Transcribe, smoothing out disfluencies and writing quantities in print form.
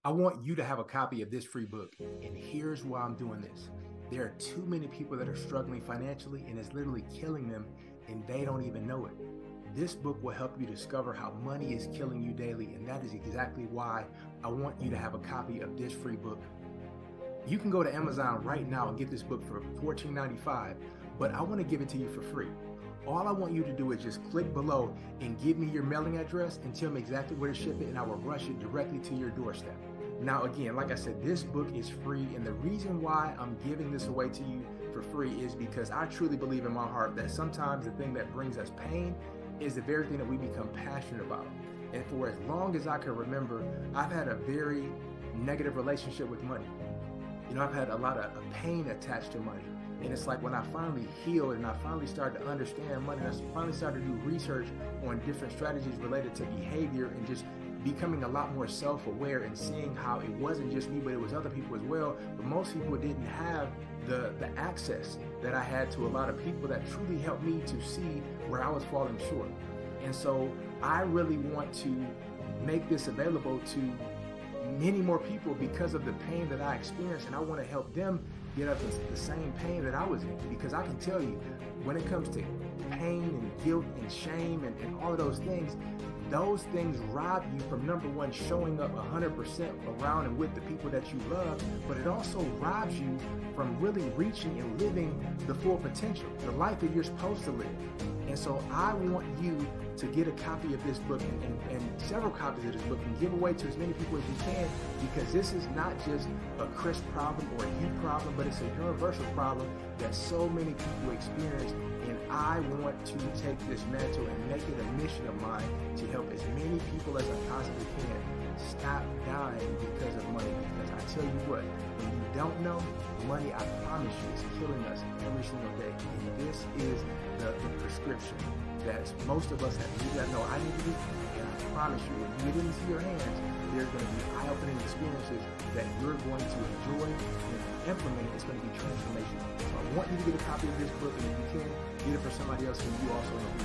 I want you to have a copy of this free book, and here's why I'm doing this. There are too many people that are struggling financially, and it's literally killing them, and they don't even know it. This book will help you discover how money is killing you daily, and that is exactly why I want you to have a copy of this free book. You can go to Amazon right now and get this book for $14.95, but I want to give it to you for free. All I want you to do is just click below and give me your mailing address and tell me exactly where to ship it, and I will rush it directly to your doorstep. Now, again, like I said, this book is free, and the reason why I'm giving this away to you for free is because I truly believe in my heart that sometimes the thing that brings us pain is the very thing that we become passionate about. And for as long as I can remember, I've had a very negative relationship with money. You know, I've had a lot of pain attached to money. And it's like when I finally healed and I finally started to understand money, and I finally started to do research on different strategies related to behavior and just becoming a lot more self-aware and seeing how it wasn't just me, but it was other people as well. But most people didn't have the access that I had to a lot of people that truly helped me to see where I was falling short. And so I really want to make this available to many more people because of the pain that I experienced, and I want to help them get up the same pain that I was in, because I can tell you, when it comes to pain and guilt and shame and all of those things rob you from, number one, showing up 100% around and with the people that you love, but it also robs you from really reaching and living the full potential, the life that you're supposed to live. And so I want you to get a copy of this book and several copies of this book and give away to as many people as you can, because this is not just a Chris problem or a you problem, but it's a universal problem that so many people experience. And I want to take this mantle and make it a mission of mine to help as many people as I possibly can stop dying because of money. Because I tell you what, when you don't know, money, I promise you, is killing us every single day. And this is the prescription that most of us have. You gotta know I need to do, and I promise you, when you get into your hands, there's going to be eye-opening experiences that you're going to enjoy and implement. It's going to be transformational. So I want you to get a copy of this book, and if you can, get it for somebody else who you also know.